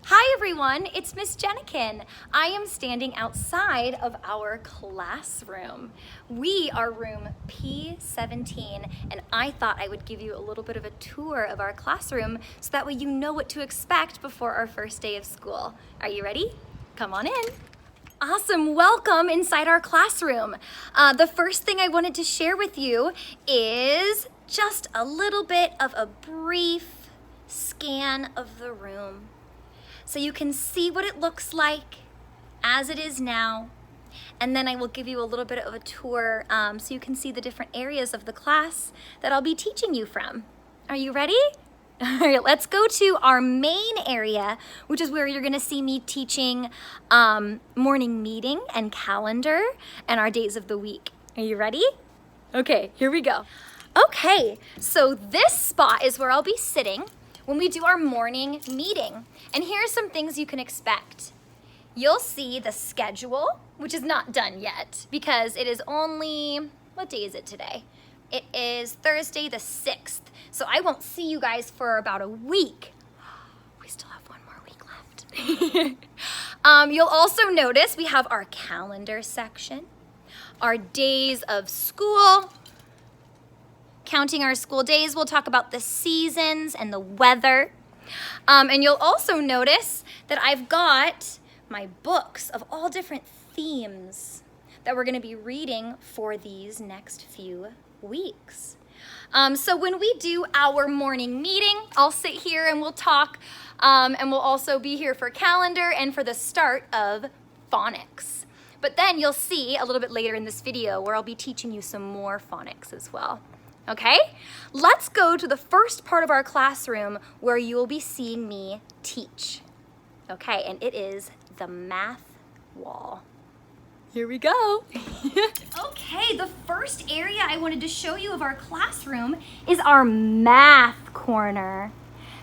Hi everyone, it's Miss Jenichen. I am standing outside of our classroom. We are room P17, and I thought I would give you a little bit of a tour of our classroom so that way you know what to expect before our first day of school. Are you ready? Come on in. Awesome, welcome inside our classroom. The first thing I wanted to share with you is just a little bit of a brief scan of the room, so you can see what it looks like as it is now. And then I will give you a little bit of a tour so you can see the different areas of the class that I'll be teaching you from. Are you ready? All right, let's go to our main area, which is where you're gonna see me teaching morning meeting and calendar and our days of the week. Are you ready? Okay, here we go. Okay, so this spot is where I'll be sitting when we do our morning meeting. And here are some things you can expect. You'll see the schedule, which is not done yet because it is only, what day is it today? It is Thursday the 6th. So I won't see you guys for about a week. We still have one more week left. You'll also notice we have our calendar section, our days of school, counting our school days. We'll talk about the seasons and the weather. And you'll also notice that I've got my books of all different themes that we're gonna be reading for these next few weeks. So when we do our morning meeting, I'll sit here and we'll talk, and we'll also be here for calendar and for the start of phonics. But then you'll see a little bit later in this video where I'll be teaching you some more phonics as well. Okay, let's go to the first part of our classroom where you will be seeing me teach. Okay, and it is the math wall. Here we go. Okay, the first area I wanted to show you of our classroom is our math corner.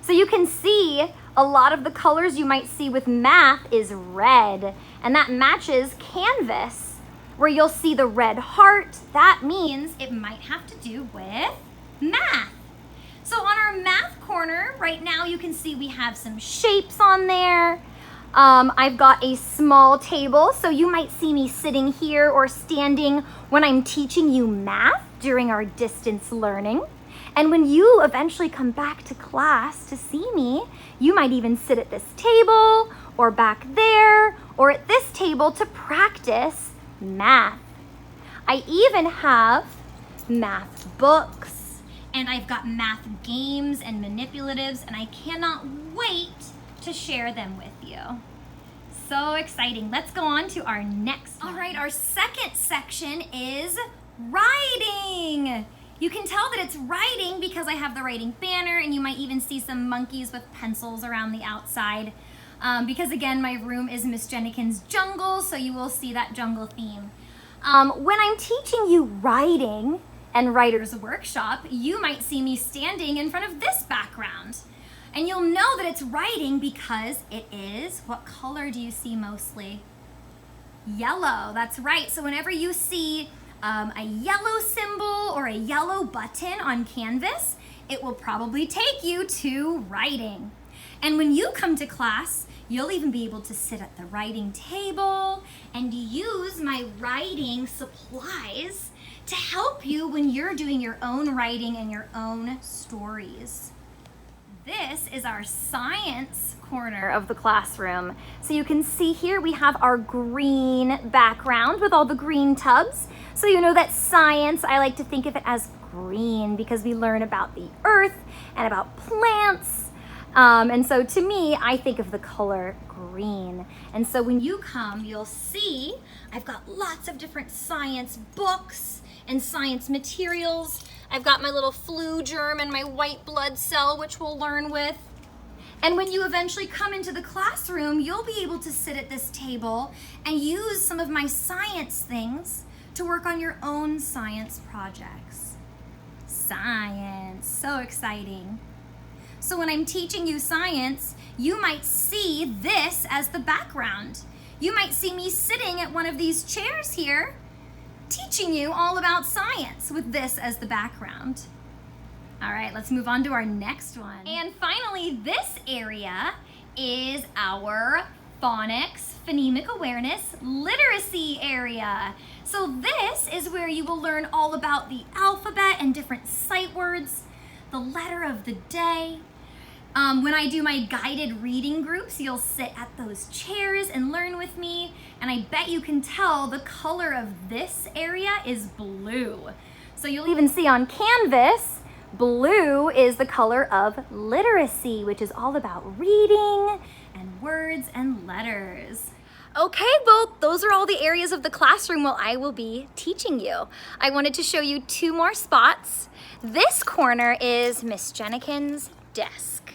So you can see a lot of the colors you might see with math is red, and that matches Canvas, where you'll see the red heart. That means it might have to do with math. So on our math corner, right now you can see we have some shapes on there. I've got a small table, so you might see me sitting here or standing when I'm teaching you math during our distance learning. And when you eventually come back to class to see me, you might even sit at this table or back there or at this table to practice math. I even have math books, and I've got math games and manipulatives, and I cannot wait to share them with you. So exciting. Let's go on to our next one. All right, our second section is writing. You can tell that it's writing because I have the writing banner, and you might even see some monkeys with pencils around the outside. Because again, my room is Miss Jenichen's jungle, so you will see that jungle theme. When I'm teaching you writing and writer's workshop, you might see me standing in front of this background. And you'll know that it's writing because it is, what color do you see mostly? Yellow, that's right. So whenever you see a yellow symbol or a yellow button on Canvas, it will probably take you to writing. And when you come to class, you'll even be able to sit at the writing table and use my writing supplies to help you when you're doing your own writing and your own stories. This is our science corner of the classroom. So you can see here we have our green background with all the green tubs. So you know that science, I like to think of it as green because we learn about the earth and about plants. And so to me, I think of the color green. And so when you come, you'll see I've got lots of different science books and science materials. I've got my little flu germ and my white blood cell, which we'll learn with. And when you eventually come into the classroom, you'll be able to sit at this table and use some of my science things to work on your own science projects. Science, so exciting. So when I'm teaching you science, you might see this as the background. You might see me sitting at one of these chairs here, teaching you all about science with this as the background. All right, let's move on to our next one. And finally, this area is our phonics, phonemic awareness, literacy area. So this is where you will learn all about the alphabet and different sight words, the letter of the day. When I do my guided reading groups, you'll sit at those chairs and learn with me. And I bet you can tell the color of this area is blue. So you'll even see on Canvas, blue is the color of literacy, which is all about reading and words and letters. Okay, well, those are all the areas of the classroom where I will be teaching you. I wanted to show you 2 more spots. This corner is Miss Jenichen's desk.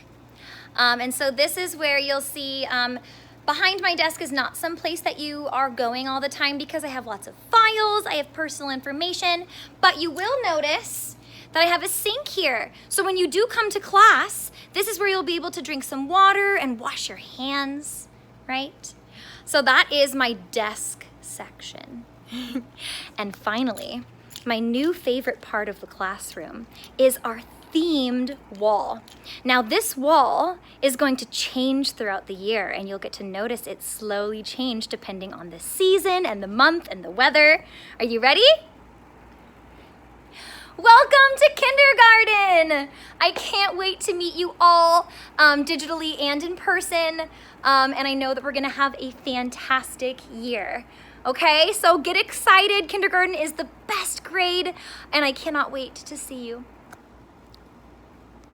And so this is where you'll see, behind my desk is not some place that you are going all the time because I have lots of files, I have personal information, but you will notice that I have a sink here. So when you do come to class, this is where you'll be able to drink some water and wash your hands, right? So that is my desk section. And finally, my new favorite part of the classroom is our themed wall. Now this wall is going to change throughout the year, and you'll get to notice it slowly change depending on the season and the month and the weather. Are you ready? Welcome to kindergarten! I can't wait to meet you all digitally and in person, and I know that we're gonna have a fantastic year. Okay, so get excited. Kindergarten is the best grade, and I cannot wait to see you.